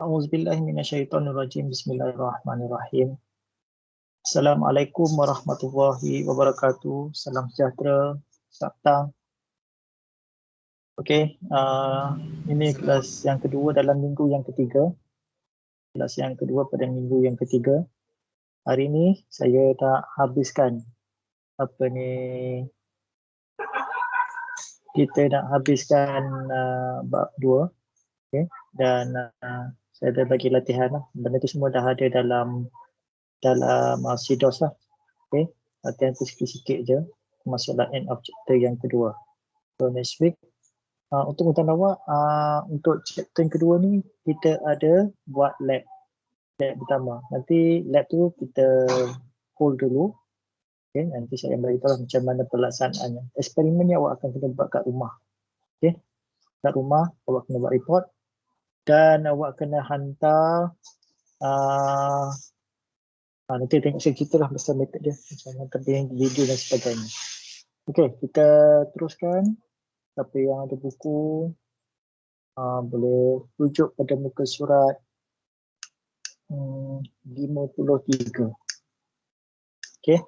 A'udzubillahi minasyaitonirrajim. Bismillahirrahmanirrahim. Assalamualaikum warahmatullahi wabarakatuh. Salam sejahtera. Selamat petang. Okey, ini kelas yang kedua dalam minggu yang ketiga. Kelas yang kedua pada minggu yang ketiga. Hari ini saya nak habiskan kita nak habiskan bab 2. Okey, dan saya dah bagi latihan lah. Benda tu semua dah ada dalam CDOS lah. Okey, latihan tu sikit-sikit je. Masuklah end of chapter yang kedua. So next week, untuk undang awak, untuk chapter yang kedua ni kita ada buat lab pertama. Nanti lab tu kita hold dulu. Okay, nanti saya beritahu macam mana pelaksanaannya. Eksperimen ni awak akan kena buat kat rumah. Okay, kat rumah awak kena buat report dan awak kena hantar nanti tengok saya cerita lah pasal method dia, macam hantar video dan sebagainya. Okay, kita teruskan. Siapa yang ada buku boleh rujuk pada muka surat 53. Okay,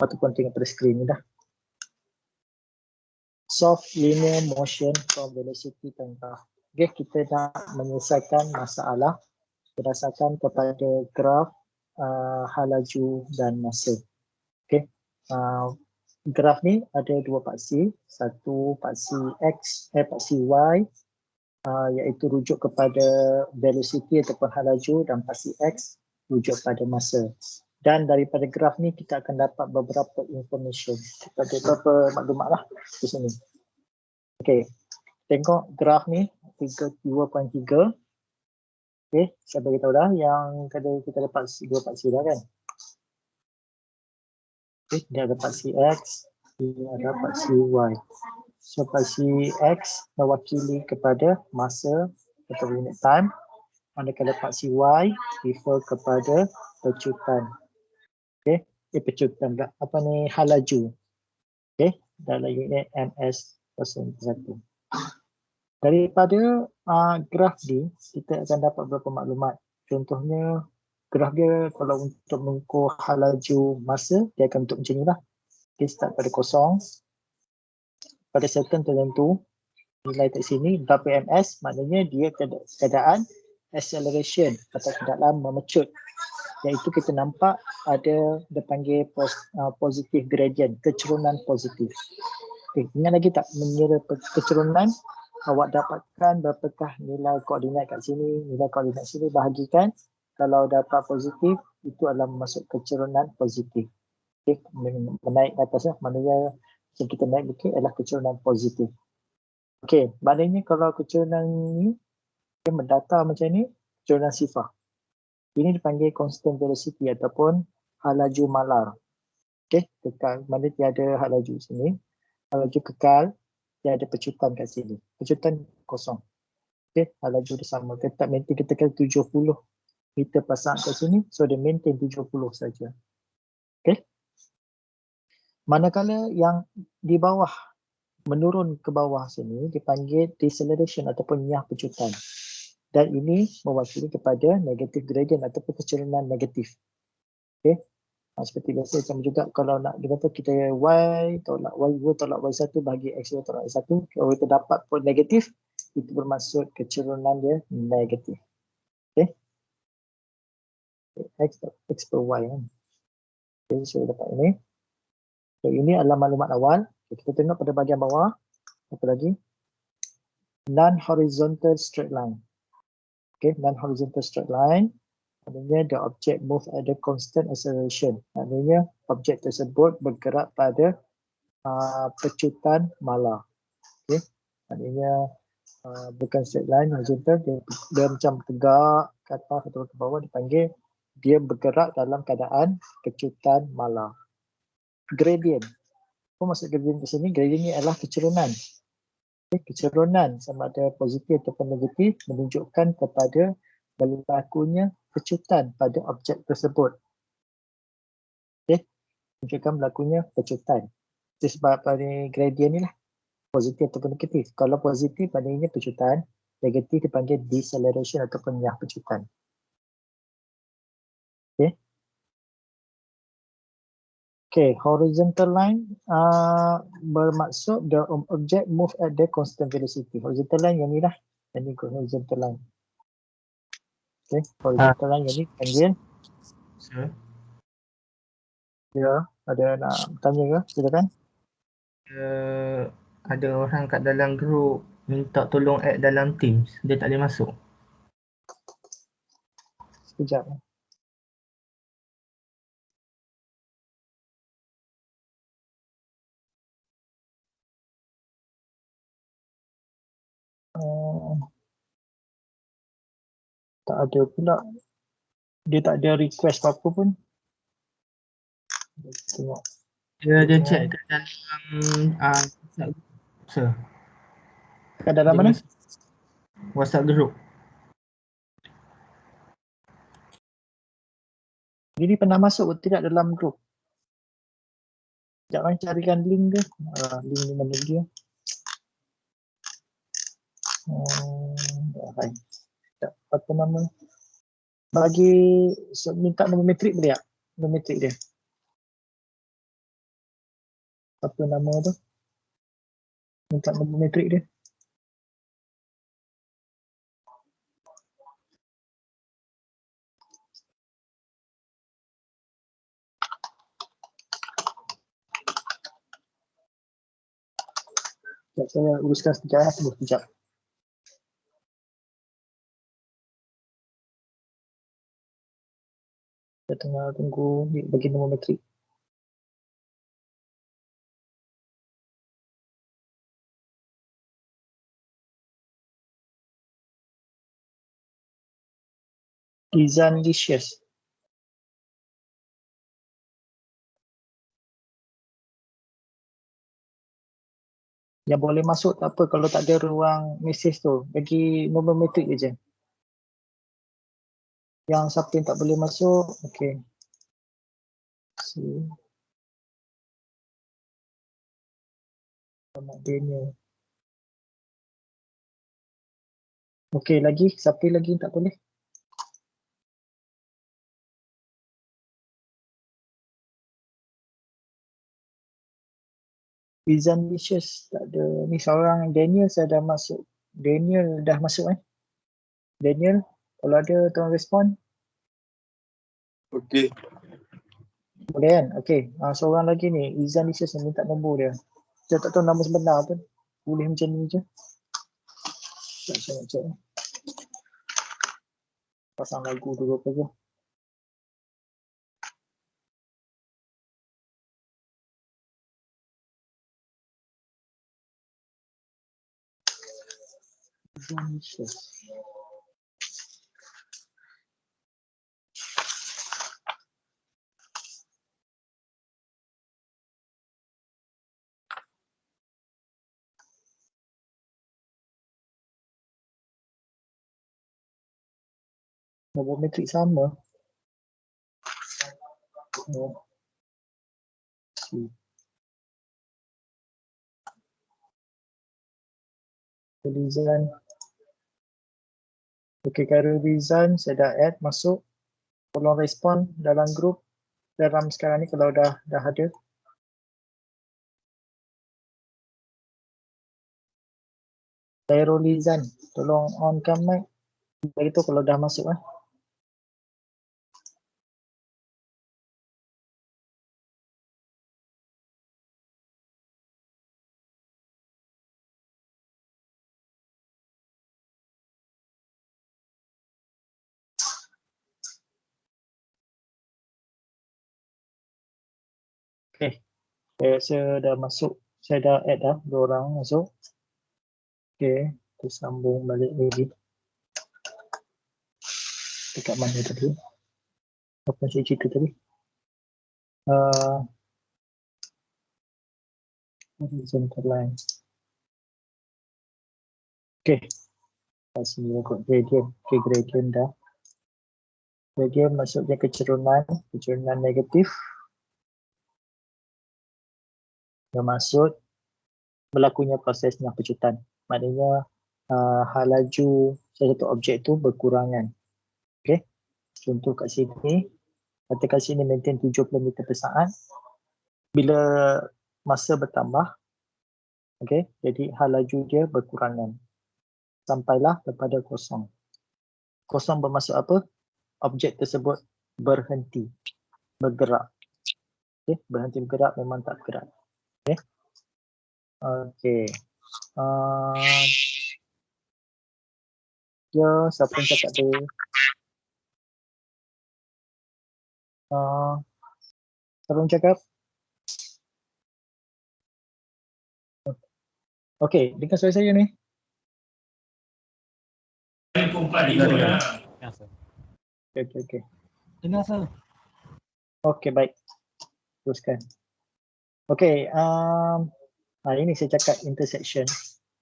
ataupun tengok pada skrin ni dah. Soft linear motion from velocity tangkah. Okay, kita nak menyelesaikan masalah berdasarkan kepada graf hal laju dan masa. Okay, graf ni ada dua paksi, satu paksi X, paksi Y, iaitu rujuk kepada velocity ataupun hal laju, dan paksi X rujuk pada masa. Dan daripada graf ni kita akan dapat beberapa information, beberapa maklumat lah di sini. Okey, tengok graf ni figure 2.3. Okey, saya beritahu dah yang kita dapat dua paksi dah kan. Okey, dia ada paksi X, ini ada paksi Y. So paksi X mewakili kepada masa atau unit time, manakala paksi Y refer kepada pecutan. Okey, pecutan tak, hal laju. Okey, dalam unit ms/1. Daripada graf ni kita akan dapat beberapa maklumat. Contohnya graf dia kalau untuk mengukur hal laju masa, dia akan bentuk macam ni lah. Dia start pada kosong. Pada second tertentu, nilai kat sini berapa ms, maknanya dia keadaan acceleration atau keadaan memecut. Iaitu kita nampak ada dia panggil positive gradient, kecerunan positif. Okay, ingat lagi tak mengira kecerunan, awak dapatkan berapakah nilai koordinat kat sini, nilai koordinat sini bahagikan. Kalau dapat positif, itu adalah masuk kecerunan positif. Okay, menaik ke atas lah, maknanya yang kita naik bukit adalah kecerunan positif. Okey, maknanya kalau kecerunan ni dia mendatar macam ni, kecerunan sifar. Ini dipanggil constant velocity ataupun hal laju malar. Okey, kekal, mana tiada hal laju sini. Hal laju kekal, tiada pecutan kat sini. Pecutan kosong. Okey, hal laju dia sama. Tetap maintain, kita kata 70 meter per saat kat sini, so dia maintain 70 saja. Okey. Manakala yang di bawah, menurun ke bawah sini dipanggil deceleration ataupun nyah pecutan. Dan ini mewakili kepada negative gradient ataupun kecerunan negatif. Okey. Seperti biasa sama juga kalau nak kita Y tolak Y2 tolak Y1 bagi X2 tolak Y1. Kalau kita dapat point negatif, itu bermaksud kecerunan dia negatif. Okey. X per Y kan. Okey, so dapat ini. So ini adalah maklumat awal. Kita tengok pada bahagian bawah. Apa lagi? Non-horizontal straight line. Okay, non-horizontal straight line. Maknanya the object move at a constant acceleration. Maknanya objek tersebut bergerak pada pecutan malar. Okay, maknanya bukan straight line, horizontal. Dia macam tegak ke atas atau ke bawah, dipanggil dia bergerak dalam keadaan pecutan malar. Gradient. Apa maksud gradient di sini? Gradient ni adalah kecerunan. Kecerunan sama ada positif ataupun negatif menunjukkan kepada berlakunya pecutan pada objek tersebut. Okey, menunjukkan berlakunya pecutan. Sebab pada gradient ni lah, positif ataupun negatif. Kalau positif maknanya pecutan, negatif dipanggil deceleration ataupun nyah pecutan. Okay. Okay, horizontal line bermaksud the object move at the constant velocity. Horizontal line yang ni lah. Yang ni horizontal line. Okay, horizontal line yang ni panggil. Sir, Ya, ada nak tanya ke? Silakan. ada orang kat dalam group minta tolong add dalam Teams. Dia tak boleh masuk. Sekejap. Tak ada pula. Dia tak ada request apa-apa pun. Tengok. Dia check kat dalam WhatsApp group, sir. Kat dalam Dia mana? WhatsApp group. Dia ni pernah masuk tidak dalam grup. Sekejap carikan link dia. Link ni mana dia? Sekejap, apa nama? Bagi minta nombor metrik boleh tak? Nombor metrik dia. Apa nama tu? Minta nombor metrik dia. Sekejap, saya uruskan sekejap. Sekejap. Saya tengah tunggu bagi nombor metrik. Izan Licious. Yang boleh masuk tak apa kalau tak ada ruang mesej tu. Bagi nombor metrik je. Yang siapa yang tak boleh masuk, okey. Selamat Daniel. Okey, lagi siapa lagi yang tak boleh? Izan Licious tak ada. Ni seorang Daniel saya dah masuk. Daniel dah masuk Daniel, kalau ada tolong respon. Okey. Boleh kan? Okey. Seorang lagi ni, Izan Licious yang minta nombor dia. Saya tak tahu nama sebenar pun. Boleh macam ni je. Saya nak cek. Pasang lagu dulu apa je. Izan Licious. Nombor metrik sama. Oh. Rizan. Okey, kalau Rizan saya dah add masuk. Tolong respon dalam grup dalam sekarang ni kalau dah ada. Khairul Rizan, tolong onkan mic. Beritahu kalau dah masuk Okey. Saya dah masuk. Saya dah add dah 2 orang masuk. Okey, kita sambung balik lagi. Dekat mana tadi? Apa saya cerita tadi? Horizontal line. Okey. Sini ikut gradient. Okey, gradient dah. Gradient maksudnya kecerunan negatif. bermaksud berlakunya prosesnya pecutan. Maknanya hal laju satu objek tu berkurangan. Okey. Contoh kat sini, kata kat sini maintain 70 meter per saat. Bila masa bertambah, okey, jadi hal laju dia berkurangan. Sampailah kepada kosong. Kosong bermaksud apa? Objek tersebut berhenti bergerak. Okey, berhenti bergerak, memang tak bergerak. Okey. Okey. Ya, siapa yang cakap tu? Siapa yang cakap? Okey, dengar suara saya ni. Okey. Dengar sir. Okey, baik. Teruskan. Okey, ini saya cakap intersection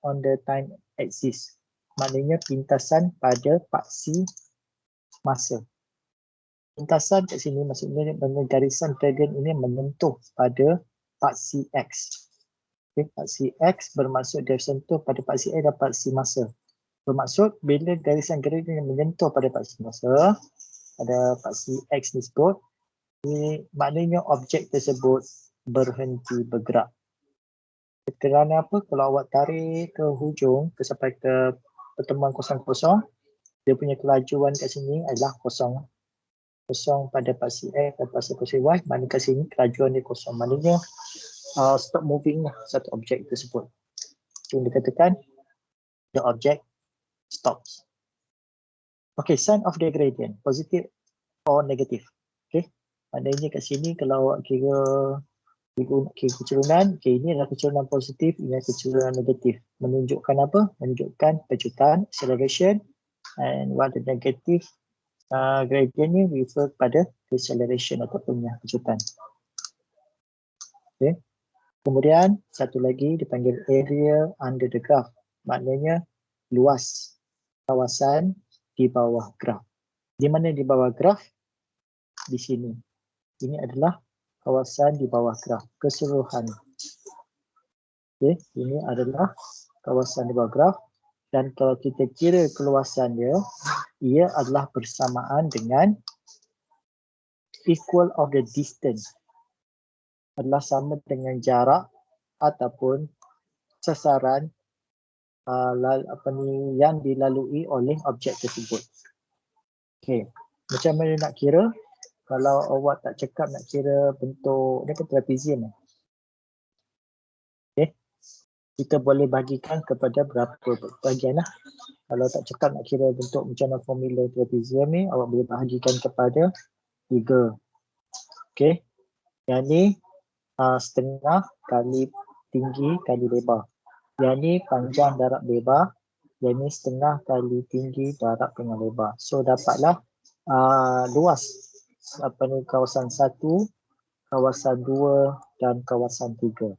on the time axis. Maknanya pintasan pada paksi masa. Pintasan kat sini maksudnya garisan triangle ini menyentuh pada paksi X. Okay, paksi X bermaksud dia sentuh pada paksi Y dan paksi masa. Bermaksud bila garisan gradient yang menyentuh pada paksi masa, pada paksi X tersebut, ini maknanya objek tersebut berhenti bergerak. Kerana apa? Kalau awak tarik ke hujung, sampai ke pertemuan 00, dia punya kelajuan kat sini adalah kosong. Kosong pada paksi X dan paksi Y, mana kat sini kelajuan dia kosong. Maknanya stop moving lah satu objek tersebut. Cuma dikatakan the object stops. Okay, sign of the gradient, positive or negative. Okay, maknanya kat sini kalau awak kira kecerunan, okay, ini adalah kecerunan positif, ini adalah kecerunan negatif. Menunjukkan apa? Menunjukkan pecutan, acceleration, and while the negative gradient ni refer pada deceleration ataupun pecutan. Okay. Kemudian satu lagi dipanggil area under the graph. Maknanya luas kawasan di bawah graf. Di mana di bawah graf? Di sini. Ini adalah kawasan di bawah graf keseluruhan. Okay, ini adalah kawasan di bawah graf, dan kalau kita kira keluasan dia, ia adalah bersamaan dengan equal of the distance, adalah sama dengan jarak ataupun sasaran yang dilalui oleh objek tersebut. Okey, macam mana nak kira? Kalau awak tak cakap nak kira bentuk ni kan trapezium. Okey, kita boleh bagikan kepada berapa bahagian lah. Kalau tak cakap nak kira bentuk macam mana formula trapezium ni, awak boleh bahagikan kepada 3. Okey, yang ni setengah kali tinggi kali lebar. Yang ni panjang darab lebar, yang ni setengah kali tinggi darab dengan lebar. So dapatlah luas kawasan 1, kawasan 2 dan kawasan 3.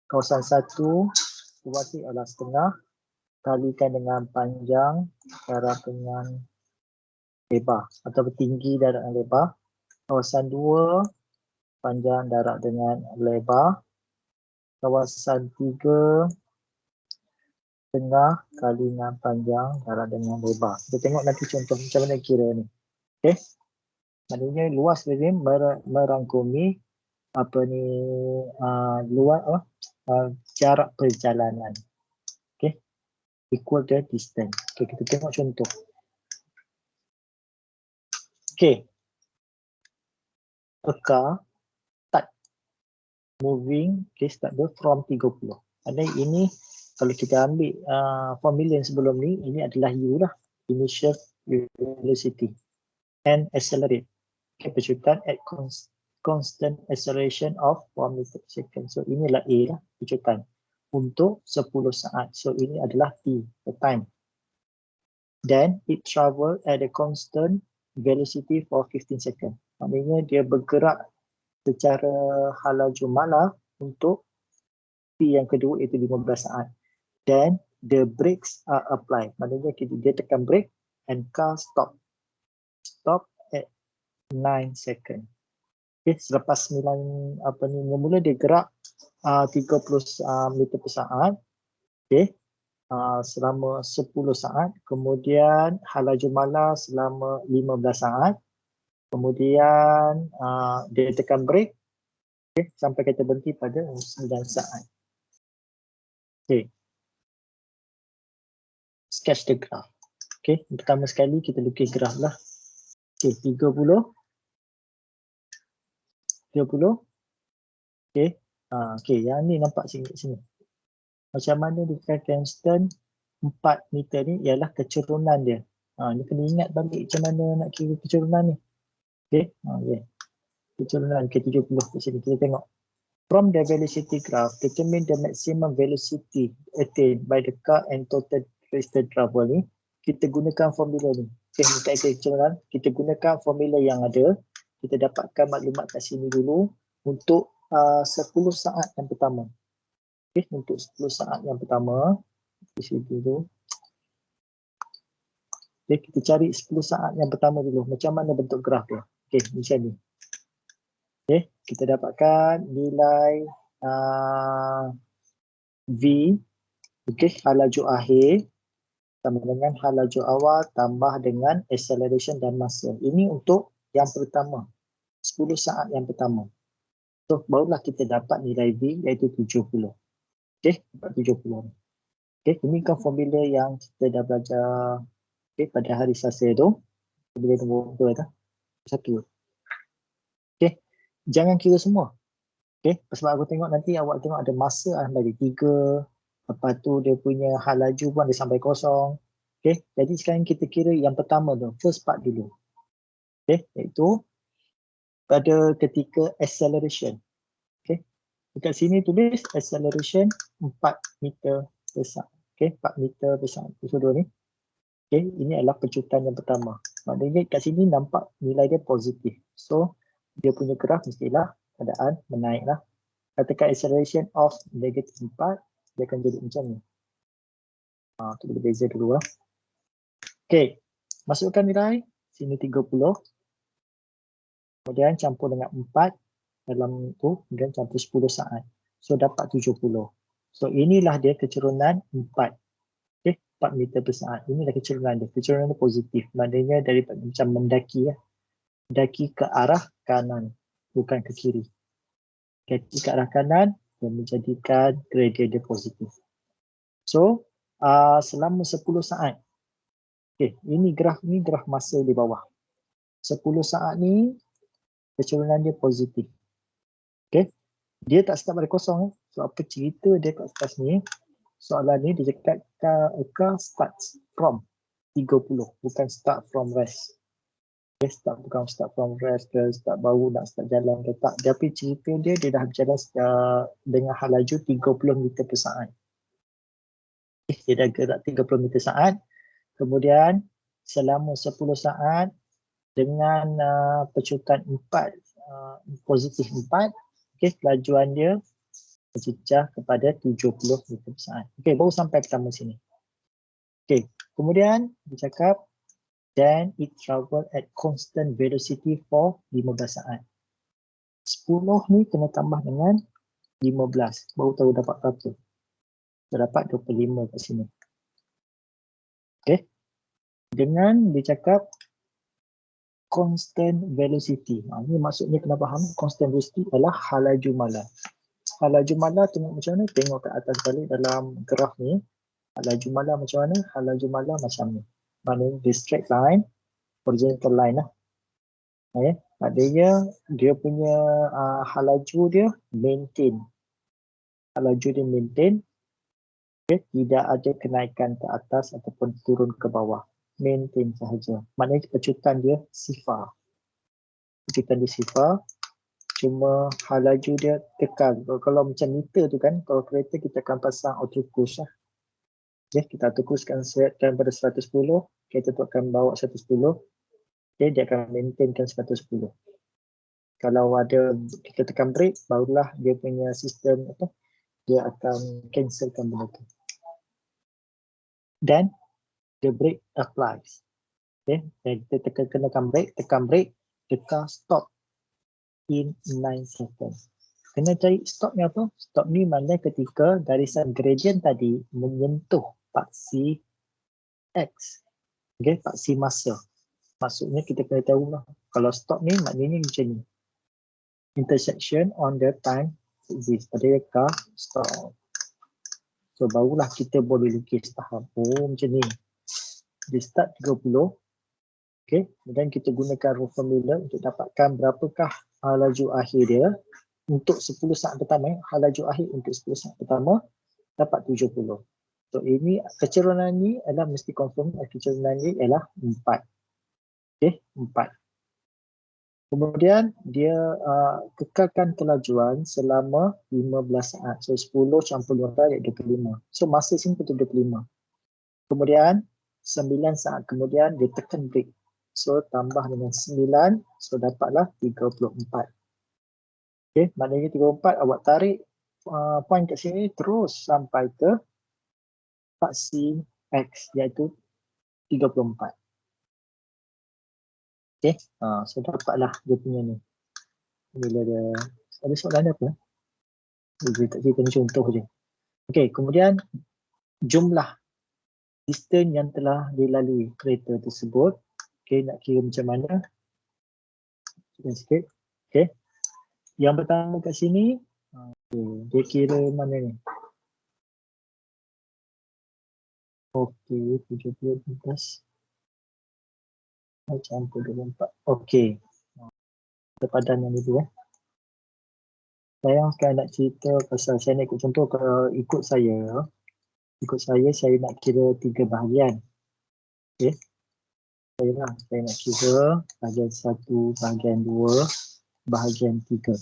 Kawasan 1 luas ni adalah setengah kalikan dengan panjang darab dengan lebar atau tinggi darab dengan lebar. Kawasan 2 panjang darab dengan lebar. Kawasan 3 tengah kali dengan panjang darab dengan lebar. Kita tengok nanti contoh macam mana kira ni. Okey. Maknanya luas ni merangkumi jarak perjalanan. Okey. Equal the distance. Okey, kita tengok contoh. Okey. A car start moving, start from 30. Maknanya ini kalau kita ambil formula yang sebelum ni, ini adalah U lah, initial velocity, and accelerate. Okay, pecutan at constant acceleration of 1 meter per second. So inilah A lah, pecutan untuk 10 saat. So ini adalah T, the time. Then it travel at a constant velocity for 15 second. Maknanya dia bergerak secara halaju malah untuk T yang kedua iaitu 15 saat. Then the brakes are applied. Maknanya dia tekan brake and car stop at 9 second. Okay, selepas 9 mula dia gerak meter per saat. Okay. Selama 10 saat. Kemudian hal laju malar selama 15 saat. Kemudian dia tekan brake. Okay. Sampai kita berhenti pada 9 saat. Okay. Sketch the graph. Okay. Pertama sekali kita lukis graf lah. Okay. 30. Okay. Okay. Yang ni nampak sini. Macam mana dikatakan constant 4 meter ni ialah kecerunan dia. Ni kena ingat balik macam mana nak kira kecerunan ni. Okay. Okay. Kecerunan ke 30 kat sini. Kita tengok. From the velocity graph, determine the maximum velocity attained by the car and total wasted travel ni. Kita gunakan formula ni. Okay, untuk kecerunan, kita gunakan formula yang ada. Kita dapatkan maklumat kat sini dulu untuk 10 saat yang pertama. Okay, untuk 10 saat yang pertama. Di sini dulu. Okay, kita cari 10 saat yang pertama dulu. Macam mana bentuk graf dia. Okay, macam ni. Okay, kita dapatkan nilai V, okay, hal laju akhir sama dengan hal laju awal tambah dengan acceleration dan masa. Ini untuk yang pertama, 10 saat yang pertama. So, barulah kita dapat nilai V iaitu 70. Okay, dapat 70. Okay, ini kan formula yang kita dah belajar pada hari Selasa tu. Formula nombor 2 dah. 1. Okay. Jangan kira semua. Okay. Sebab aku tengok nanti awak tengok ada masa dari 3. Lepas tu dia punya hal laju pun ada sampai kosong. Okay. Jadi sekarang kita kira yang pertama tu. First part dulu. Okay. Iaitu pada ketika acceleration. Okay. Dekat sini tulis acceleration 4 meter per saat. Okay. 4 meter per saat. Episode ni. Okay. Ini adalah pecutan yang pertama. Maknanya kat sini nampak nilai dia positif. So, dia punya graf mestilah keadaan menaik lah. Katakan acceleration of negative 4, dia akan jadi macam ni. Tu boleh beza dulu lah. Okay, masukkan nilai, sini 30. Kemudian campur dengan 4 dalam tu, kemudian campur 10 saat. So dapat 70. So inilah dia kecerunan 4. Okay, 4 meter per saat. Inilah kecerunan dia. Kecerunan dia positif. Maknanya daripada macam mendaki ya. Mendaki ke arah kanan, bukan ke kiri. Mendaki ke arah kanan dan menjadikan gradient dia positif. So, selama 10 saat. Okay, ini graf masa di bawah. 10 saat ni, kecerunan dia positif. Okay, dia tak start pada kosong. So, apa cerita dia kat atas ni? Soalan ni dia cakap car starts from 30, bukan start from rest. Dia bukan start from rest ke, start baru nak start jalan ke tak. Tapi cerita dia dah berjalan dengan hal laju 30 meter per saat. Dia dah gerak 30 meter saat. Kemudian selama 10 saat dengan pecutan 4, positif 4, okay, kelajuan dia berjejak kepada 70 meter per saat. Okay, baru sampai pertama sini. Okay, kemudian dia cakap then it travel at constant velocity for 15 saat. 10 ni kena tambah dengan 15. Baru tahu dapat berapa. Dapat 25 kat sini. Okay. Dengan dia cakap constant velocity. Ini maksudnya kena faham constant velocity adalah hal laju malar. Hal laju malar tengok macam mana? Tengok ke atas balik dalam graf ni. Hal laju malar macam mana? Hal laju malar macam ni. Maknanya the straight line, horizontal line lah. Okay. Maknanya dia punya hal laju dia maintain. Hal laju dia maintain. Okay. Tidak ada kenaikan ke atas ataupun turun ke bawah. Maintain sahaja. Maknanya pecutan dia sifar. Pecutan dia sifar. Cuma hal laju dia kekal. Kalau macam meter tu kan, kalau kereta kita akan pasang auto cruise lah. Okay. Kita auto cruise kan pada 110. Kereta tu akan bawa 110. Okay, dia akan maintainkan 110. Kalau ada kita tekan brake, barulah dia punya sistem dia akan cancelkan benda tu. Then the brake applies. Okay, dan kita tekan brake, the car stop in 9 seconds. Kena cari stop ni apa? Stop ni maknanya ketika garisan gradient tadi menyentuh paksi X. Okay, paksi masa. Maksudnya kita kena tahu lah. Kalau stop ni maknanya macam ni. Intersection on the time axis. Pada rekah stop. So barulah kita boleh lukis faham. Oh macam ni. Dia start 30. Okay. Kemudian kita gunakan rule formula untuk dapatkan berapakah laju akhir dia. Untuk 10 saat pertama, laju akhir untuk 10 saat pertama dapat 70. So ini kecerunan ni adalah mesti confirm kecerunan ni ialah 4. Okay, 4. Kemudian dia kekalkan kelajuan selama 15 saat. So 10 campur 15 iaitu 25. So masa sini betul 25. Kemudian 9 saat kemudian dia tekan break. So tambah dengan 9, so dapatlah 34. Okay, maknanya 34 awak tarik point kat sini terus sampai ke paksi X iaitu 34. Okay, so dapatlah dia punya ni. Bila dia ada soalan apa? Dia tak cerita ni contoh je. Okay, kemudian jumlah distance yang telah dilalui kereta tersebut. Okay, nak kira macam mana? Sikit. Okay. Yang pertama kat sini, dia kira mana ni? Okey, 70 plus campur 24. Okey. Kita padan yang itu. Saya sekarang nak cerita pasal saya nak ikut contoh. Kalau ikut saya nak kira 3 bahagian. Okey. Saya nak kira bahagian 1, bahagian 2, bahagian 3.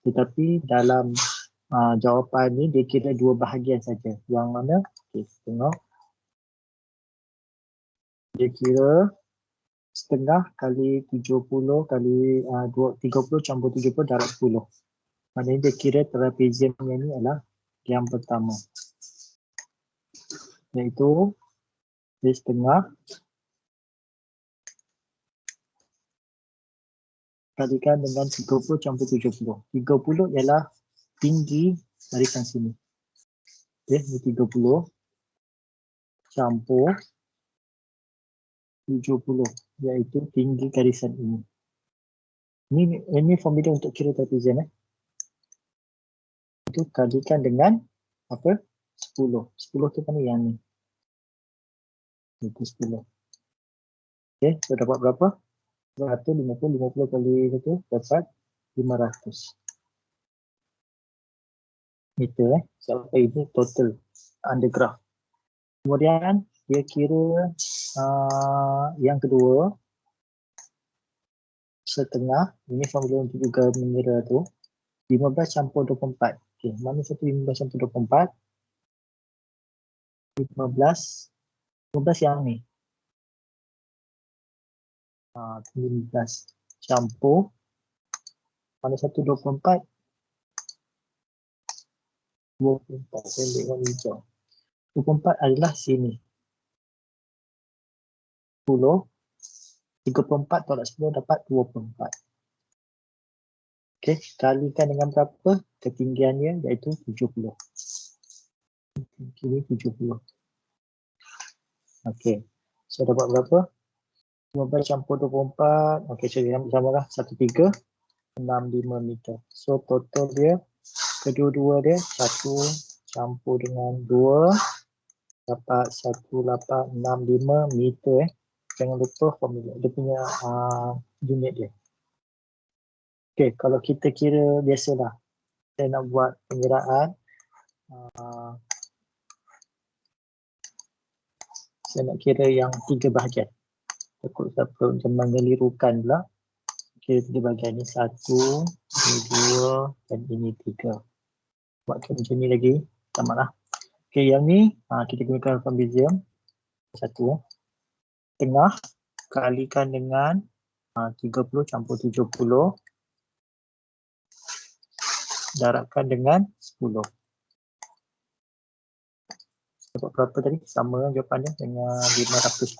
Tetapi dalam jawapan ni dia kira 2 bahagian saja. Yang mana? Okey, tengok. Dia kira setengah kali 70 kali 30 campur 70 darab 10. Maknanya dia kira trapezium yang ni adalah yang pertama. Iaitu dia setengah kalikan dengan 30 campur 70. 30 ialah tinggi garisan sini. Okay, ini 30 campur 70 iaitu tinggi garisan ini. Ini formula untuk kira trapezium. Itu kalikan dengan apa? 10. 10 tu mana yang ni? Itu 10. Okay, so dapat berapa? 150 kali itu dapat 500 meter. Sampai ini total undergraph. Kemudian dia kira yang kedua setengah. Ini formula untuk juga mengira tu 15 campur 24. Okay, mana satu 15 campur 24? 15 yang ni. 15 campur mana satu 24? 24 pendek warna hijau. 24 adalah sini. 10 34 tolak 10 dapat 24. Okey, kalikan dengan berapa? Ketinggiannya iaitu 70. Ini 70. Okey. So dapat berapa? 15 campur 24. Okey, jadi samalah 1365 meter. So total dia kedua-dua dia 1 campur dengan 2 dapat 1865 meter. Jangan lupa formula dia punya unit dia. Okey, kalau kita kira biasalah. Saya nak buat pengiraan. Saya nak kira yang 3 bahagian. Takut siapa macam mengelirukan pula. Kira 3 bahagian ni 1, ini 2 dan ini 3. Buat macam ni lagi. Samalah. Okey, yang ni kita gunakan trapezium. 1. Tengah kalikan dengan 30 campur 70. Darabkan dengan 10. Dapat berapa tadi? Sama jawapannya dengan 500.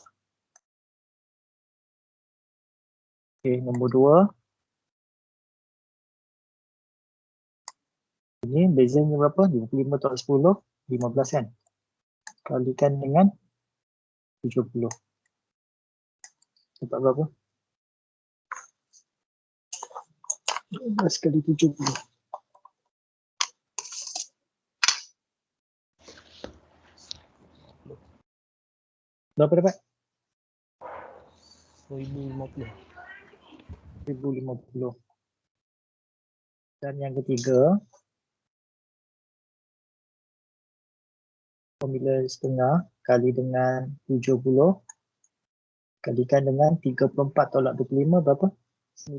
Okey, nombor 2. Ini bezanya berapa? 55 tolak 10, 15 kan? Kalikan dengan 70. Dapat berapa? 15 kali 70. Berapa dapat? 1050. 1050. Dan yang ketiga, formula setengah kali dengan 70 kalikan dengan 34 tolak 25 berapa? 9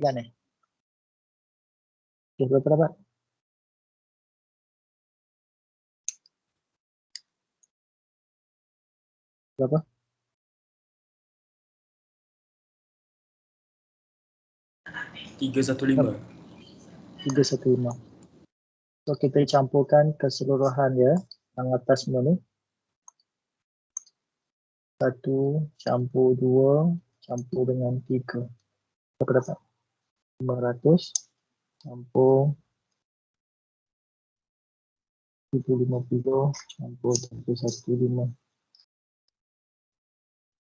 Okay, berapa dapat? Berapa? 315. 315. So kita campurkan keseluruhan dia yang atas semua ni. 1 campur 2 campur dengan 3. Berapa dapat? 500 campur 750 campur 115.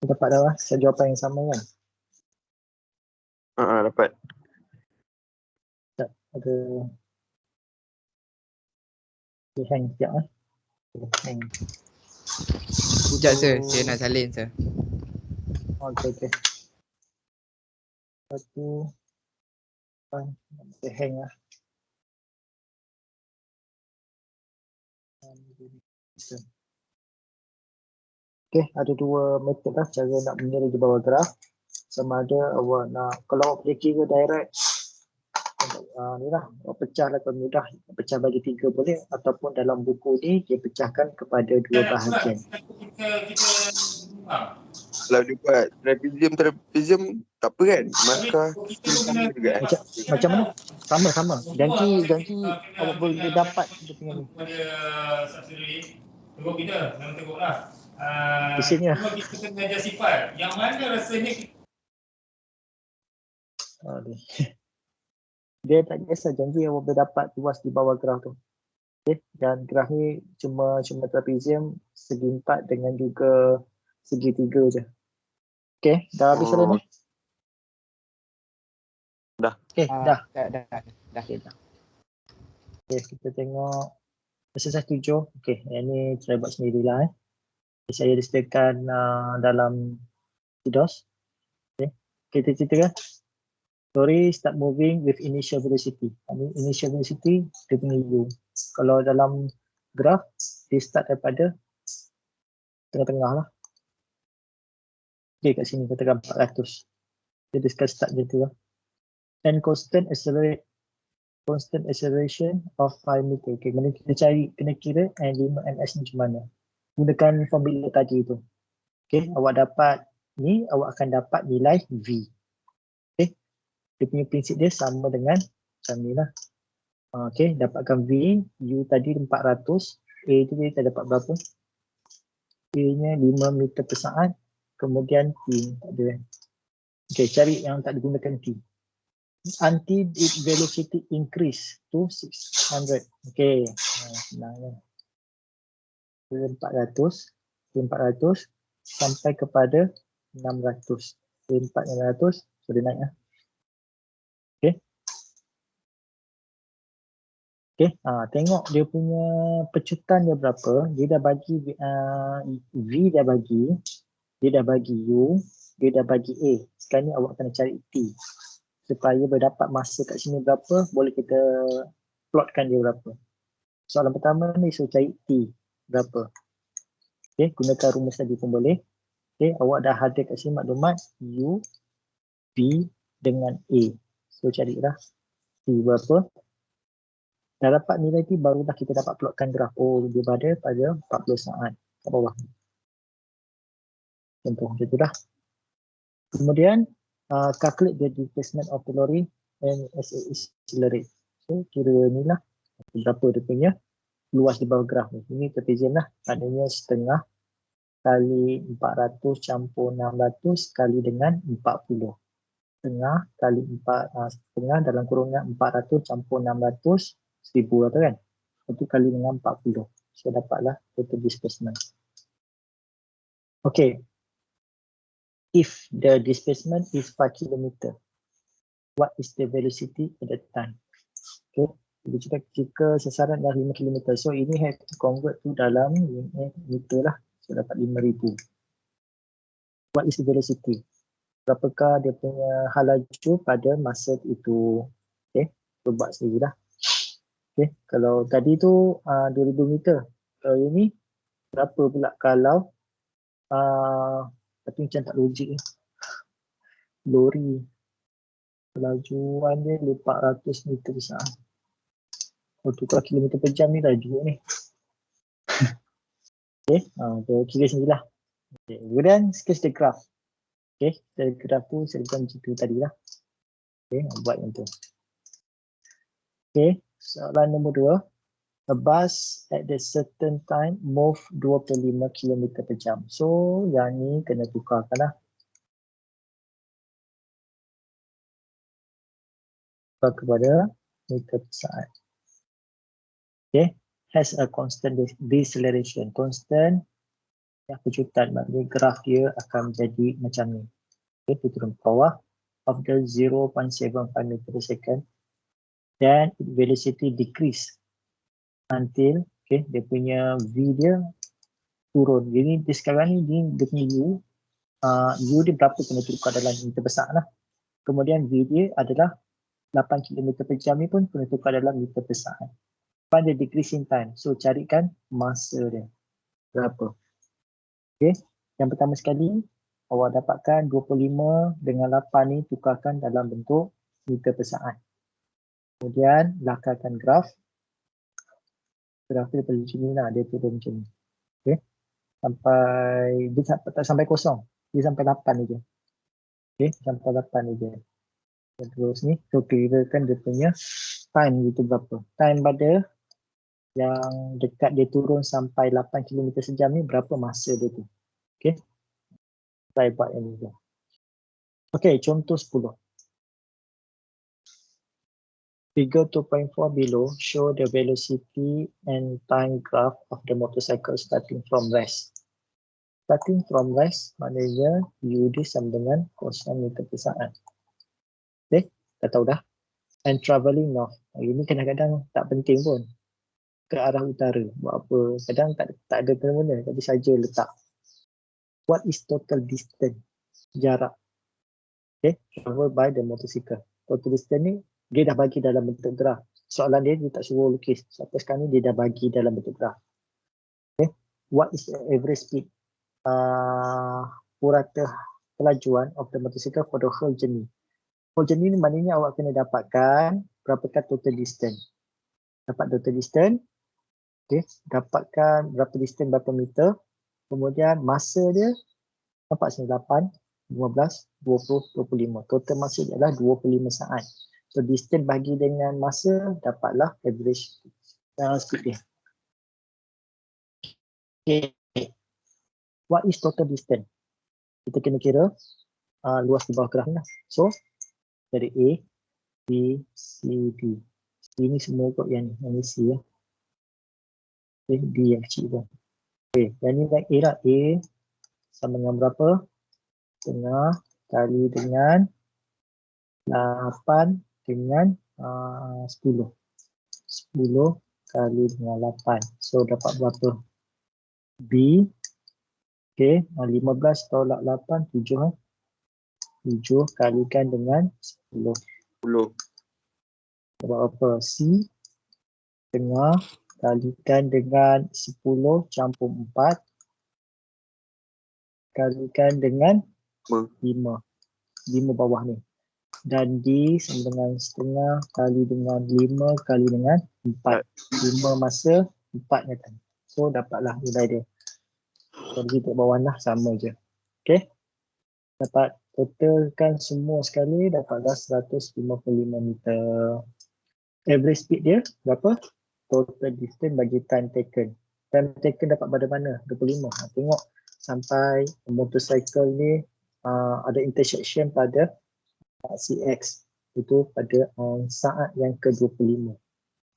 Dapat dah lah. Jawapan yang sama kan? Dapat. Tak ada. Okay, hang sekejap hang. Sekejap sir, saya nak salin sir. Okay. Satu. Okay, hang lah. Okay, ada dua metod lah cara nak mengira di bawah graf. Sama ada awak nak, kalau awak boleh kira direct, ni lah, awak pecah lah kalau mudah, pecah bagi 3 boleh, ataupun dalam buku ni dia pecahkan kepada 2 bahagian. Kalau dia buat trapezium tak apa kan? Markah sama juga kan? Macam mana? Sama. Ganti awak boleh dapat dia punya ni. Tengok kita, jangan tengoklah. Di sini lah. Cuma kita kena justify. Yang mana rasanya Dia tak kisah, janji awak boleh dapat luas di bawah graf tu. Okay. Dan graf ni cuma trapezium segi 4 dengan juga segi 3 je. Okay, dah habis soalan ni? Dah. Okay, dah. Dah. Okay, dah. Okay, kita tengok exercise 7. Okay, yang ni try buat sendirilah. Saya disediakan dalam Tidos. Okay, kita ceritakan. Story start moving with initial velocity. Initial velocity dia punya U. Kalau dalam graf, dia start daripada tengah-tengah lah. Okay, kat sini katakan 400. Dia discuss start je tu lah. And constant acceleration of 5 meter. Okay, kena kira and 5 ms ni macam mana. Gunakan formula tadi tu. Okay, awak dapat ni, awak akan dapat nilai V. Okay, dia punya prinsip dia sama dengan macam ni lah. Okay, dapatkan V, U tadi 400, A tu kita dapat berapa? A nya 5 meter per saat, kemudian T, tak ada. Okay, cari yang tak digunakan T. Until its velocity increase to 600. Okay, senangnya. 400 sampai kepada 600. 400 sudah naik lah. Okay, tengok dia punya pecutan dia berapa. Dia dah bagi V dah bagi, dia dah bagi U, dia dah bagi A. Sekarang ni awak kena cari T. Supaya berdapat masa kat sini berapa, boleh kita plotkan dia berapa. Soalan pertama ni suruh cari T berapa. Okay, gunakan rumus tadi pun boleh. Okay, awak dah ada kat sini maklumat U, V dengan A. So carilah T berapa. Dah dapat nilai T, barulah kita dapat plotkan graf. Oh, dia berada pada 40 saat kat bawah. Contoh macam tu dah. Kemudian, calculate the displacement of the lorry and as it accelerate. So, kira ni lah berapa dia punya luas di bawah graf ni. Ini trapezium lah. Maknanya setengah kali 400 campur 600 kali dengan 40. Setengah kali setengah dalam kurungan 400 campur 600, 1000 atau kan? Itu kali dengan 40. So dapatlah total displacement. Okay. If the displacement is 5 km, what is the velocity at that time? Okay. Jadi jika sasaran dah 5 km, so ini have to convert to dalam meter lah. So dapat 5,000. What is the velocity? Berapakah dia punya halaju pada masa itu? Okay, so buat sendiri lah. Okay, kalau tadi tu 2,000 meter. Kalau ini berapa pula kalau tapi macam tak logik ni. Lori lajuan dia 400 meter per saat. Oh, tukar kilometer per jam ni laju ni. Okay, kira sendirilah. Okay, kemudian sketch the graph. Okay, dari graf tu saya bukan macam tu tadi lah. Okay, buat yang tu. Okay, soalan nombor 2. A bus at the certain time move 25 km per jam. So, yang ni kena tukarkan lah. Tukar kepada meter per saat. Okay, has a constant deceleration. Constant yang kejutan, maknanya graf dia akan menjadi macam ni. Okay, dia turun ke bawah of the 0.75 meter per second. Then velocity decrease until dia punya V dia turun. Jadi dia sekarang ni dia punya U dia berapa kena tukar dalam meter per saat lah. Kemudian V dia adalah 8 km per jam ni pun kena tukar dalam meter per saat. Find the decreasing time. So carikan masa dia berapa. Okay. Yang pertama sekali awak dapatkan 25 dengan 8 ni tukarkan dalam bentuk meter per saat. Kemudian lakarkan graf. Graf dia daripada macam ni lah, dia turun macam ni. Okay. Dia tak sampai kosong. Dia sampai 8 je. Okay, sampai 8 je. Terus ni, so kirakan dia punya time itu berapa. Time pada yang dekat dia turun sampai 8 km sejam ni berapa masa dia tu. Okay. Saya buat yang ni je. Okay, contoh 10. Figure 2.4 below show the velocity and time graph of the motorcycle starting from rest. Starting from rest maknanya U dia sama dengan 0 meter per saat. Okay, dah tahu dah. And travelling north. Ini kadang-kadang tak penting pun. Ke arah utara. Buat apa? Kadang tak ada kena-mena. Tapi saja letak. What is total distance? Jarak. Okay, travel by the motorcycle. Total distance ni dia dah bagi dalam bentuk graf. Soalan dia tak suruh lukis. Sampai sekarang ni dia dah bagi dalam bentuk graf. Okay. What is the average speed? Purata kelajuan of the motorcycle for the whole journey. Whole journey ni maknanya awak kena dapatkan berapakah total distance. Dapat total distance. Okay. Dapatkan berapa distance, berapa meter. Kemudian masa dia dapat sini 8, 15, 20, 25. Total masa dia adalah 25 saat. So distance bagi dengan masa dapatlah average speed dia. Okay. What is total distance? Kita kena kira luas di bawah graf lah. So dari A, B, C, D. C ni semua kot yang ni C ya. Okay, D yang kecil pun. Okay, yang ni like A lah. A sama dengan berapa? Setengah kali dengan 8 dengan 10. 10 kali dengan 8. So dapat berapa? B. Okay, 15 tolak 8, 7. 7 kalikan dengan 10. 10. Dapat apa? C. Setengah kalikan dengan 10 campur 4. Kalikan dengan 5. 5 bawah ni. Dan D sama dengan setengah kali dengan 5 kali dengan 4. 5 masa 4 kata. So dapatlah nilai dia. Kalau kita bawah lah sama je. Okay. Dapat totalkan semua sekali dapatlah 155 meter. Average speed dia berapa? Total distance bagi time taken. Time taken dapat pada mana? 25. Tengok sampai motorcycle ni ada intersection pada CX itu pada saat yang ke-25.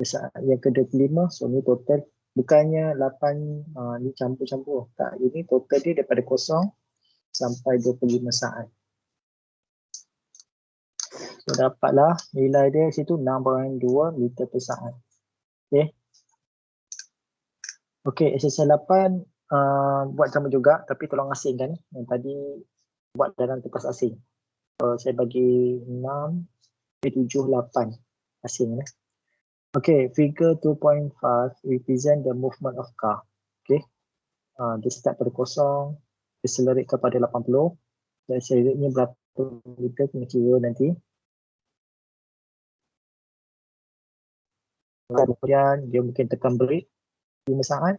Saat yang ke-25, so ni total bukannya 8 ni campur-campur. Tak, ini total dia daripada 0 sampai 25 saat. So dapatlah nilai dia situ 6.2 meter per saat. Okey. Okey, exercise 8 buat sama juga tapi tolong asingkan. Yang tadi buat dalam kertas asing. Saya bagi 6, 7, 8 asing. Okay, figure 2.5 represent the movement of car. Okay, dia start pada 0, accelerate kepada 80. Dan accelerate ni berapa meter kena kira nanti. Kemudian dia mungkin tekan brake 5 saat.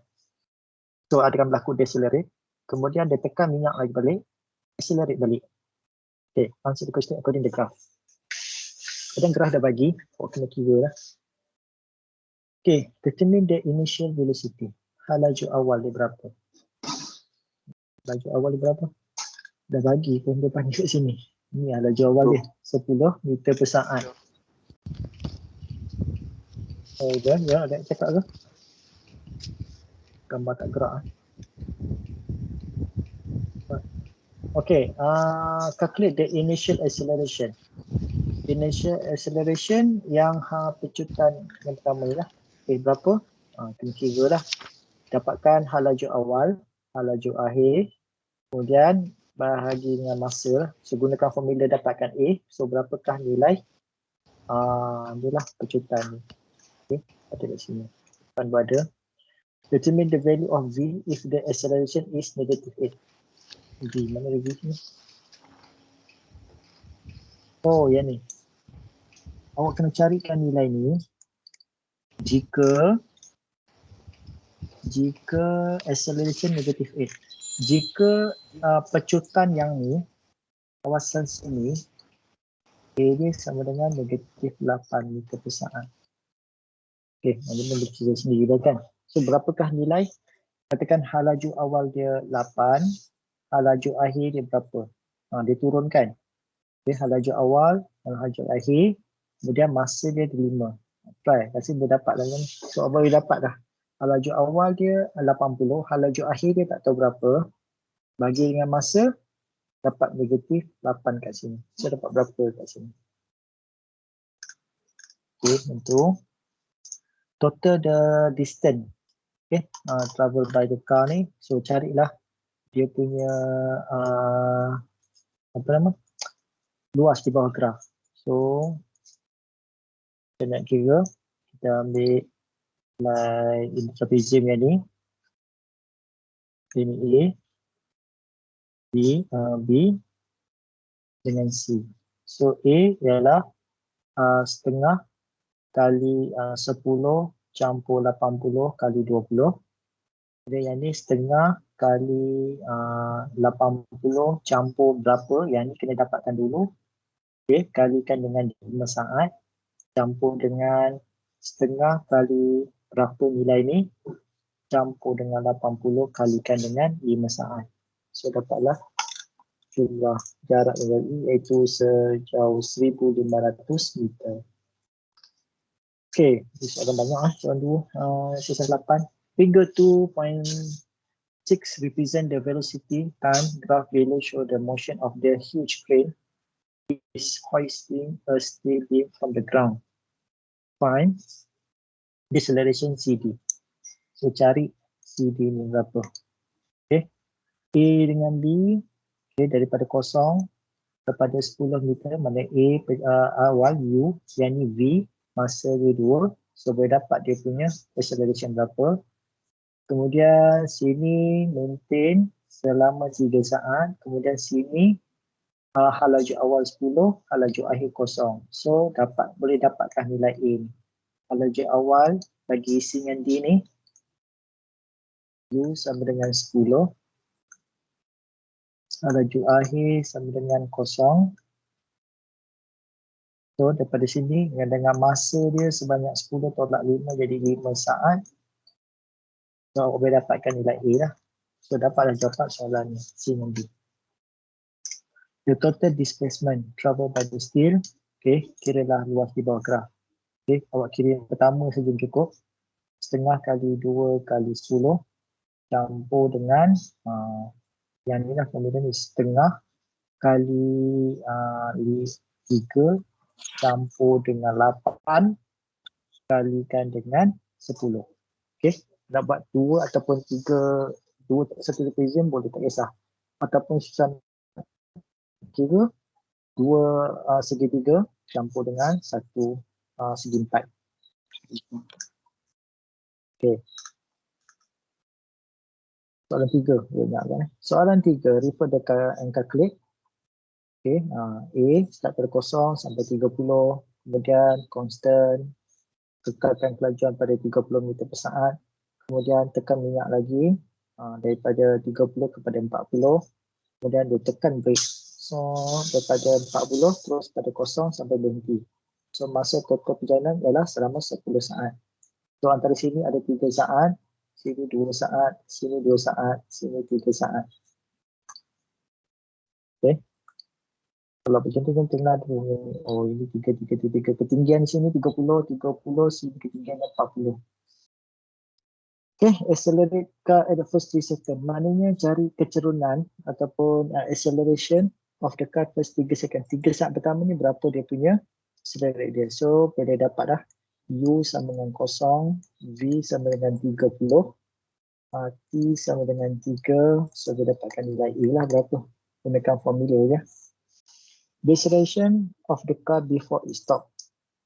So akan berlaku decelerate. Kemudian dia tekan minyak lagi balik, accelerate balik. Okay, answer the question according to the graph. Kadang graph dah bagi, awak kena kira lah. Okay, determine the initial velocity. Laju awal dia berapa? Laju awal dia berapa? Dah bagi pun depan kat sini. Ni laju awal dia, 10 meter per saat. Oh, ya, ada cakap ke? Gambar tak gerak. Okay, calculate the initial acceleration. Initial acceleration yang pecutan yang pertama ni lah. Okay, berapa? Kena kira lah. Dapatkan laju awal, laju akhir. Kemudian bahagi dengan masa. So gunakan formula dapatkan A. So berapakah nilai? Inilah pecutan ni. Okay, ada kat sini. Depan ada. Determine the value of V if the acceleration is -8. V, mana V ni? Oh, yang ni. Awak kena carikan nilai ni jika acceleration -8. Jika pecutan yang ni, kawasan sini, dia sama dengan -8 meter per saat. Okey, ada boleh kira sendiri dah kan. So berapakah nilai? Katakan laju awal dia 8, laju akhir dia berapa? Dia turunkan. Okay, laju awal, laju akhir, kemudian masa dia 5. Try, rasa dia dapat lah kan. So apa dia dapat dah? Laju awal dia 80, laju akhir dia tak tahu berapa. Bagi dengan masa, dapat -8 kat sini. So dapat berapa kat sini? Okay, tentu. Total the distance. Okay, travel by the car ni. So carilah dia punya apa nama? Luas di bawah graf. So kita nak kira, kita ambil trapezium yang ni. Ini A, B dengan C. So A ialah setengah kali 10 campur 80 kali 20. Jadi yang ni setengah kali 80 campur berapa, yang ni kena dapatkan dulu. Okay, kalikan dengan 5 saat. Campur dengan setengah kali berapa nilai ni. Campur dengan 80 kalikan dengan 5 saat. So dapatlah jumlah jarak iaitu sejauh 1500 meter. Okey, soalan banyak soalan 2, sisa 8. Figure 2.6 represent the velocity time graph below show the motion of the huge crane is hoisting a steel beam from the ground. Find deceleration CD. So cari CD ni berapa. Okay. A dengan B, okay, daripada 0 kepada 10 meter, mana A awal U, yang ni V, masa dia 2. So boleh dapat dia punya acceleration berapa. Kemudian sini maintain selama 3 saat. Kemudian sini laju awal 10, laju akhir 0. So boleh dapatkan nilai A ni. Laju awal bagi C dengan D ni, U sama dengan 10. Laju akhir sama dengan 0. So daripada sini dengan masa dia sebanyak 10 tolak 5 jadi 5 saat. So boleh dapatkan nilai A lah. So dapatlah jawapan soalan ni, C dan D. The total displacement travel by the steel. Okay, kiralah luas di bawah graf. Okay, awak kira yang pertama saja cukup. Setengah kali 2 kali 10 campur dengan yang ni lah, kemudian ni setengah kali 3 campur dengan 8 kalikan dengan 10. Okay, nak buat 2 ataupun 3, 2 satu trapezium boleh, tak kisah. Ataupun susah kira 2 segitiga campur dengan 1 segi 4. Okay. Soalan 3, soalan 3, refer the and calculate. Okay, A start dari 0 sampai 30, kemudian constant, kekalkan kelajuan pada 30 meter per saat, kemudian tekan minyak lagi daripada 30 kepada 40, kemudian dia tekan brake. So daripada 40 terus pada 0 sampai berhenti. So masa total perjalanan ialah selama 10 saat. So antara sini ada 3 saat, sini 2 saat, sini 2 saat, sini 3 saat. Okay. Kalau macam tu kan tengah tu, oh ini 3, ketinggian sini 30, sini ketinggian 40. Okay, accelerate car at the first 3 second. Maknanya cari kecerunan ataupun acceleration of the car first 3 second. 3 saat pertama ni berapa dia punya accelerate dia. So, bila dapat dah U sama dengan 0, V sama dengan 30, T sama dengan 3. So, dia dapatkan nilai E lah berapa. Gunakan formula je. Deceleration of the car before it stop.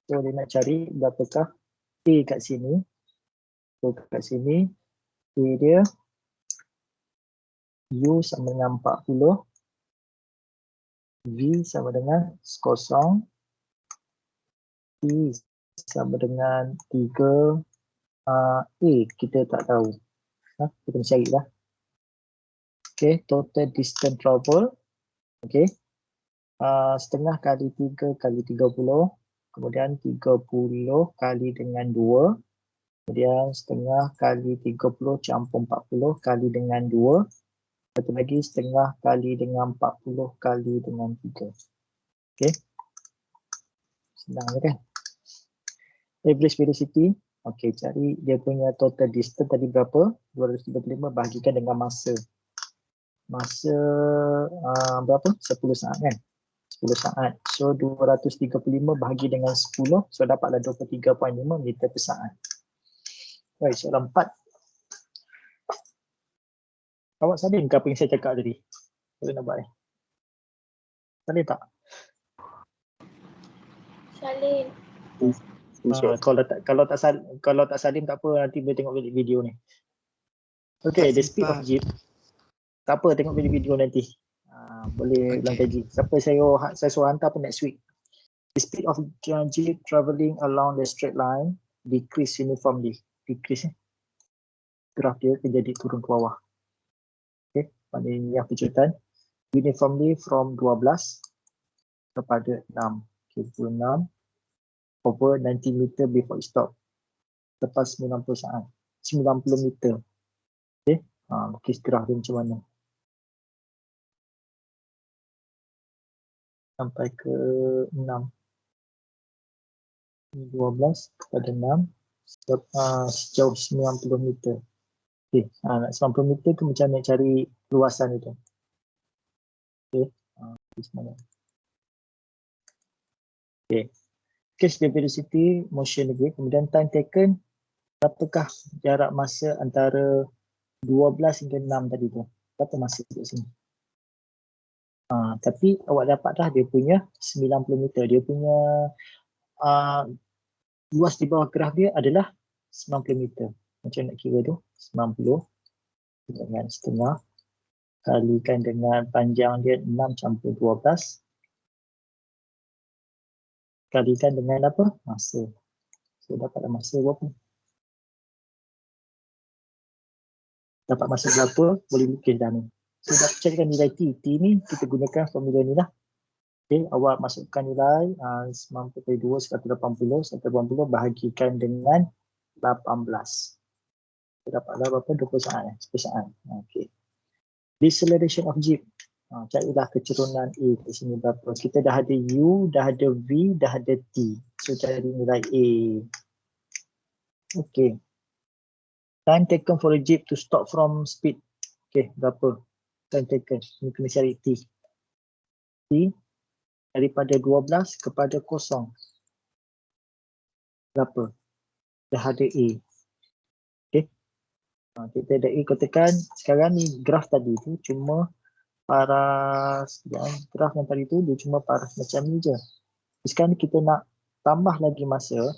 So, dia nak cari berapakah A kat sini. So, kat sini, A dia U sama dengan 40, V sama dengan 0, T sama dengan 3, A kita tak tahu. Kita kena cari lah. Okay, total distance travel. Okay, setengah kali 3 kali 30, kemudian 30 kali dengan 2, kemudian setengah kali 30 campur 40 kali dengan 2, satu lagi setengah kali dengan 40 kali dengan 3. Okay, senang je kan. Average velocity, okay, cari dia punya total distance tadi berapa, 235 bahagikan dengan masa. Masa berapa, 10 saat kan, 10 saat. So 235 bahagi dengan 10, so dapatlah 23.5 meter per saat. Baik, soalan 4. Awak salin ke apa yang saya cakap tadi? Boleh nak buat ni? Salin tak? Salin. Kalau tak salin tak apa, nanti boleh tengok video ni. Okay, the speed of jeep. Tak apa, tengok video nanti. Boleh ulang kaji. Siapa saya suruh hantar pun next week. The speed of jeep travelling along the straight line decrease uniformly. Decrease graf dia jadi turun ke bawah. Okay, pada yang penceritaan uniformly from 12 kepada 6. Okay, 6 over 90 meter before it stop. Lepas 90 saat. 90 meter. Okay, lukis graf dia macam mana. Sampai ke 6. 12 kepada 6 sejauh 90 meter. Okay, nak 90 meter tu macam nak cari luasan itu. Okay, okay. Catch the velocity, motion degree, kemudian time taken, berapakah jarak masa antara 12 hingga 6 tadi tu. Berapa masa kat sini? Tapi awak dapat dah dia punya 90 meter. Dia punya luas di bawah graf dia adalah 90 meter. Macam nak kira tu, 90 dengan setengah kalikan dengan panjang dia 6 campur 12 kalikan dengan apa? Masa. So dapatlah masa berapa? Dapat masa berapa? Boleh lukis dah ni. So dah carikan nilai T. T ni kita gunakan formula ni lah. Okay, awak masukkan nilai 92, 180 bahagikan dengan 18. Dapatlah berapa? 20 saat. 10 saat. Okay. Deceleration of jeep. Carilah keturunan A kat sini berapa. Kita dah ada U, dah ada V, dah ada T. So cari nilai A. Okay. Time taken for a jeep to stop from speed. Okay, berapa? Time taken. Ni kena cari T. T daripada 12 kepada 0. Berapa? Dah ada A. Okay. Kita ada A, kau tekan. Sekarang ni graf tadi tu cuma paras. Graf yang tadi tu dia cuma paras macam ni je. Sekarang ni kita nak tambah lagi masa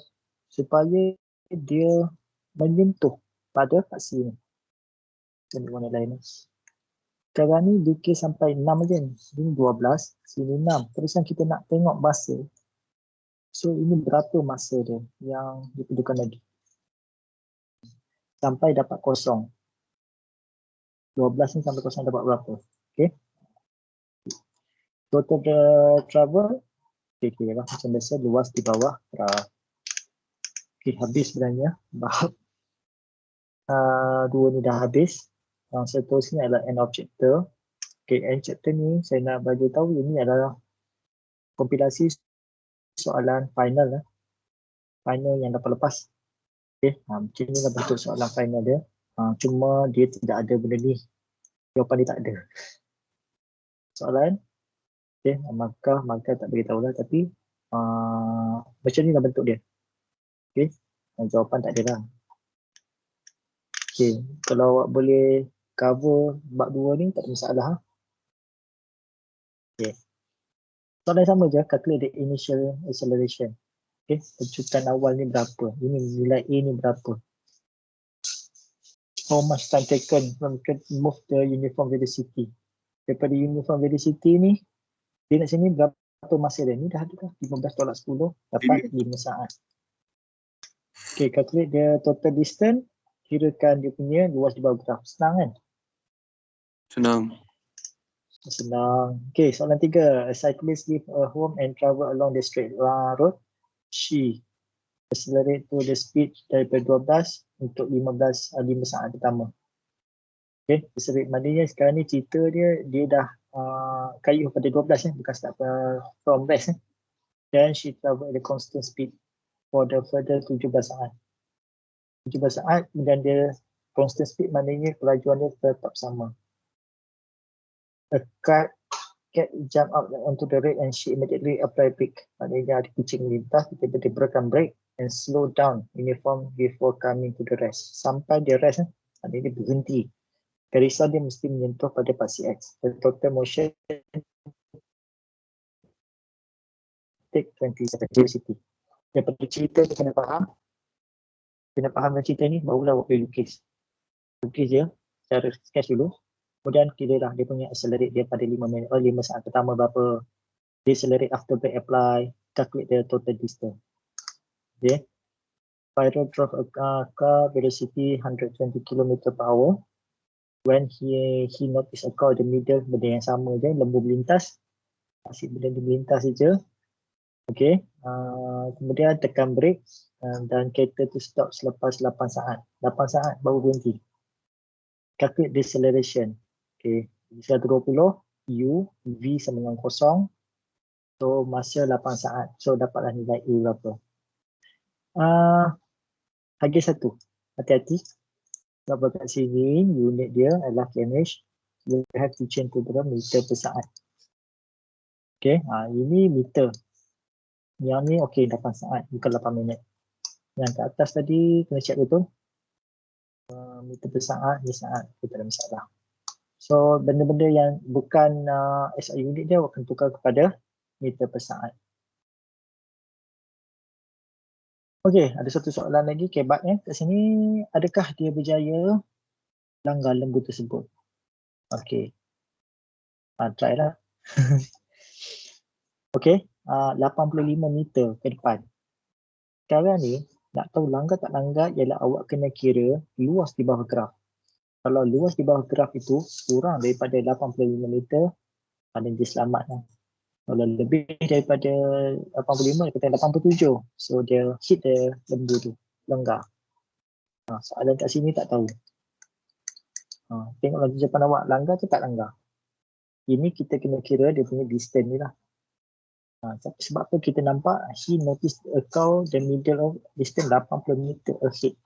supaya dia menyentuh pada kat sini. Dan warna lain. Sekarang ni decay sampai 6 je ni. Sini 12, sini 6. Terus kita nak tengok masa. So ini berapa masa dia yang diperlukan lagi. Sampai dapat 0. 12 ni sampai 0 dapat berapa? Okay. Total travel. Okay, kira lah macam biasa luas di bawah. Okay, habis sebenarnya. Bab 2 ni dah habis. Yang seterusnya adalah end of chapter. Okay, end chapter ni saya nak bagi tahu ini adalah kompilasi soalan final lah. Final yang dapat lepas. Okay, macam ni lah bentuk soalan final dia. Cuma dia tidak ada benda ni. Jawapan dia tak ada. Soalan. Okay, maka tak beritahu lah, tapi macam ni lah bentuk dia. Okay, jawapan tak ada lah. Okay, kalau awak boleh cover bab 2 ni tak ada masalah. Okay, soalan sama je, calculate the initial acceleration. Okay, kejutan awal ni berapa? Ini nilai A ni berapa? How much time taken from move the uniform velocity? Daripada uniform velocity ni, dia nak sini berapa masa dia? Ni dah ada dah, 15 tolak 10, dapat 5 saat. Okay, calculate the total distance. Kirakan dia punya luas di bawah graf. Senang kan? Senang. Okay, soalan 3. A cyclist leave a home and travel along the straight road. She accelerate to the speed daripada 12 untuk 5 saat pertama. Okay, accelerate maknanya sekarang ni cerita dia dah kayuh pada 12 bukan start from rest. Then she travel at a constant speed for the further 17 saat. 17 saat dan dia constant speed maknanya kelajuan dia tetap sama. A cat jump out onto the road and she immediately apply brake. Maknanya ada kucing lintas, kita boleh berikan brake and slow down uniform before coming to the rest. Sampai dia rest, maknanya dia berhenti. Garisan dia mesti menyentuh pada paksi X. The total motion take 20 seconds. Daripada cerita ni kena faham. Kena faham cerita ni, barulah awak boleh lukis. Lukis je, cara sketch dulu. Kemudian kira lah dia punya accelerate dia pada 5 saat pertama berapa. Decelerate after brake apply. Calculate the total distance. Okay. Pyro drove a car velocity 120 km/h. When he noticed a car in the middle, benda yang sama je, lembu melintas. Asyik benda dia melintas saja. Okay. Kemudian tekan brake dan kereta tu stop selepas 8 saat. 8 saat baru berhenti. Calculate deceleration. Okay. 120 U, V sama dengan 0. So masa 8 saat. So dapatlah nilai A berapa. Lagi satu. Hati-hati. Sebab kat sini unit dia adalah kmh. You have to change to the meter per saat. Okay. Ini meter. Yang ni okay 8 saat. Bukan 8 minit. Yang ke atas tadi kena check betul. Meter per saat. Ni saat. Kita tak ada masalah. So benda-benda yang bukan SI unit dia akan tukar kepada meter per saat. Okey, ada satu soalan lagi kebatnya kat sini. Adakah dia berjaya langgar lembu tersebut? Okey. Try lah. Okey, 85 meter ke depan. Sekarang ni nak tahu langgar tak langgar ialah awak kena kira luas di bawah graf. Kalau luas di bawah graf itu kurang daripada 85 meter, paling dia selamat lah. Kalau lebih daripada 85, dia kata 87. So dia hit the lembu tu, langgar. Soalan kat sini tak tahu. Tengok lagi jawapan awak, langgar ke tak langgar? Ini kita kena kira dia punya distance ni lah. Sebab apa kita nampak he noticed a cow the middle of distance 80 meter ahead.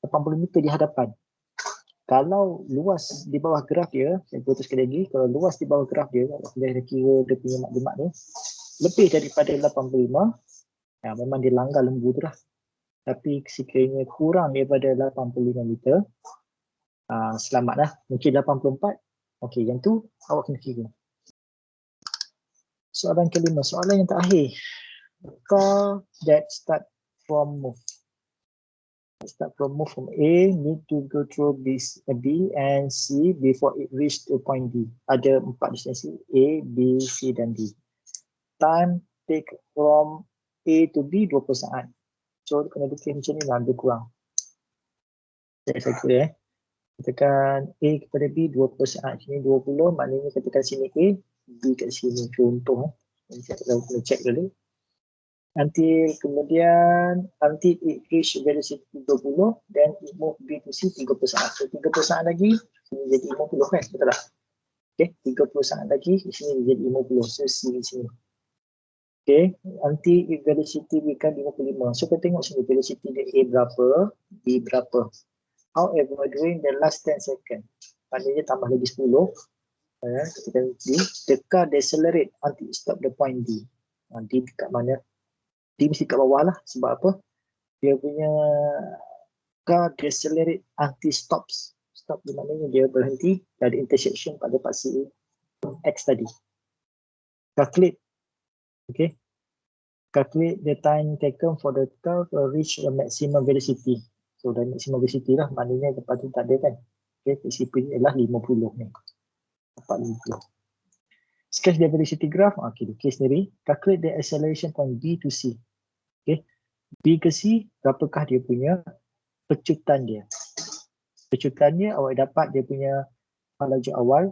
80 meter di hadapan. Kalau luas di bawah graf dia, saya putus sekali lagi, kalau luas di bawah graf dia, kalau kita kira dia punya maklumat ni, lebih daripada 85, memang dia langgar lembu tu lah. Tapi sekiranya kurang daripada 85 meter, selamat lah. Mungkin 84, okey, yang tu awak kena kira. Soalan kelima, soalan yang terakhir. Car that start from move. Start from move from A need to go through B and C before it reach to point D. Ada 4 destinasi A, B, C dan D. Time take from A to B 20 saat. So kena bikin macam ni lah, lebih kurang. Saya kira katakan A kepada B 20 saat. Sini 20, maknanya katakan sini A, B kat sini contoh. Saya kena check dulu. Nanti kemudian nanti it reach velocity 20, then it move B to C 30 saat. So 30 saat lagi ini jadi 50 kan, betul tak? Okey, 30 saat lagi di sini jadi 50. So C di sini. Okey, nanti velocity become 55. So kita tengok sini velocity dia A berapa, B berapa. However, during the last 10 second, maknanya tambah lagi 10. Ketika D, the car decelerate until it stop the point D. D dekat mana? D mesti kat bawah lah. Sebab apa? Dia punya car decelerate until stops. Stop di maknanya dia berhenti dari intersection pada paksi X tadi. Calculate. Okay. Calculate the time taken for the car to reach a maximum velocity. So, dah maximum velocity lah. Maknanya tempat tu tak ada kan. Okay. PCP ialah 50 ni. 40. Sketch the velocity graph. Okay, lukis sendiri. Calculate the acceleration from B to C. Okay. B ke C, berapakah dia punya pecutan dia? Pecutannya awak dapat dia punya laju awal,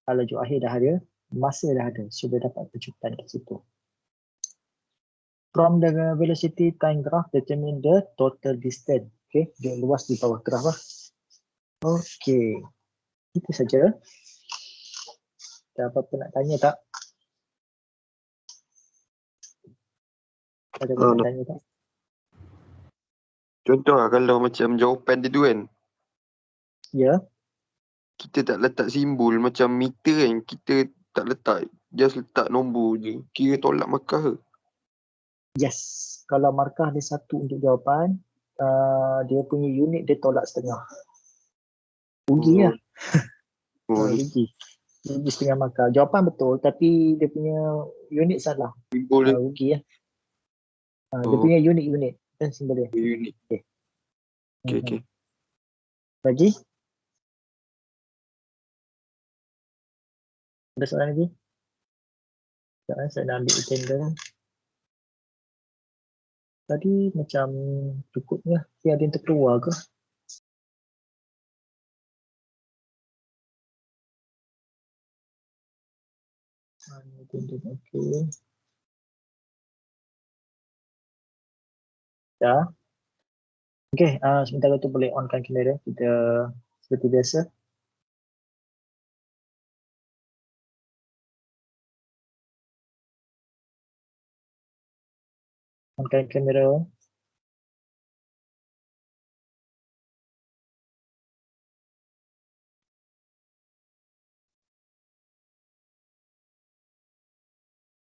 laju akhir dah ada, masa dah ada. So, dia dapat pecutan kat situ. From the velocity time graph, determine the total distance. Okay, dia luas di bawah graf lah. Okay, itu saja. Ada apa-apa nak tanya tak? Ada apa nak tanya tak? Contoh lah kalau macam jawapan dia tu kan, Ya. kita tak letak simbol macam meter kan, kita tak letak, just letak nombor je, kira tolak markah ke? Yes. Kalau markah dia 1 untuk jawapan, dia punya unit dia tolak setengah. Rugi lah. Rugi. Rugi setengah markah. Jawapan betul tapi dia punya unit salah. Simbol dia. Rugi lah. Dia punya unit dan simbol dia. Unit. Okay. Lagi? Ada soalan lagi? Sekejap saya nak ambil attendance. Tadi macam cukupnya. Ada yang terkeluar ke? Okay. Dah. Okay, sementara tu boleh onkan kamera. Kita seperti biasa. Onkan kamera.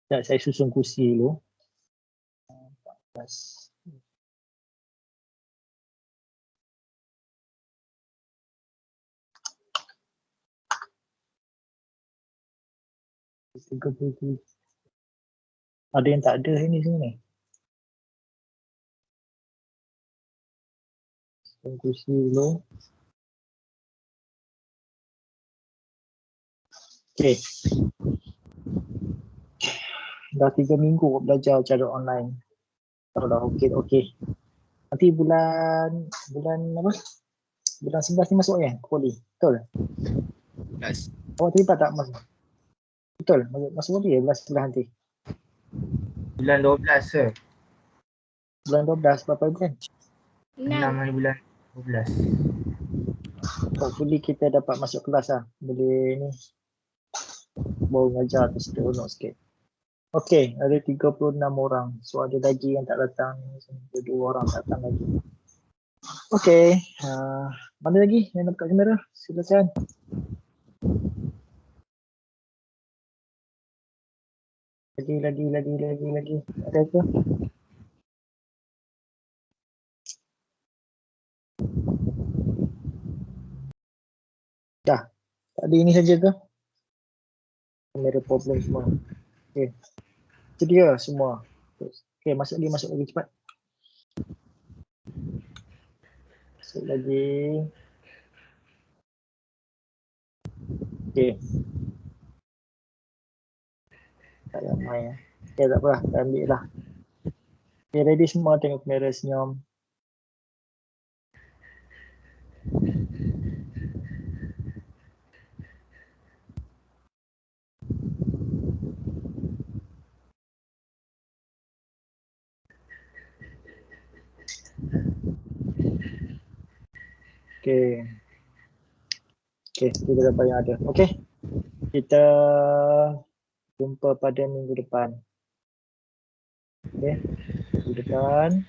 Sekejap, saya susun kursi dulu. 14. Ada yang tak ada ini sini. Susun kursi dulu. Okay. Dah 3 minggu belajar cara online. Kalau dah okey. Nanti bulan apa? Bulan 11 ni masuk ya? Poli. Betul? Yes. Awak terlibat tak masuk? Betul? Masuk poli ya bulan 11 nanti? Bulan 12 sir. Bulan 12 berapa bulan? 6 hari bulan 12. Hopefully kita dapat masuk kelas lah. Boleh ni. baru ngajar tu seronok sikit. Okey, ada 36 orang. So ada lagi yang tak datang. Ada 2 orang tak datang lagi. Okey, mana lagi yang nak buka kamera? Silakan. Lagi. Ada ke? Dah. Tadi ini saja ke? Kamera problem semua. Okey. Itu dia semua. Okey, masuk lagi cepat. Masuk lagi. Okey. Tak ramai ya. Okey, tak apa, dah ambil lah. Okey, ready semua, tengok kamera, senyum. Okey. Okey, kita dah yang ada. Okey. Kita jumpa pada minggu depan. Okey. Minggu depan.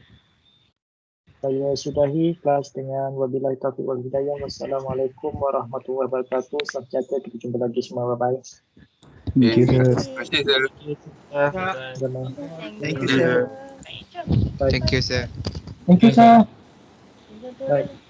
Saya sudahi kelas dengan wabillahi taufiq wal hidayah. Wassalamualaikum warahmatullahi wabarakatuh. Sampai jumpa, kita jumpa lagi semua. Bye bye. Thank you, Terima Terima kasih, sir. Sama. Thank you, sir. Bye. Thank you, sir. Thank you, sir. Bye.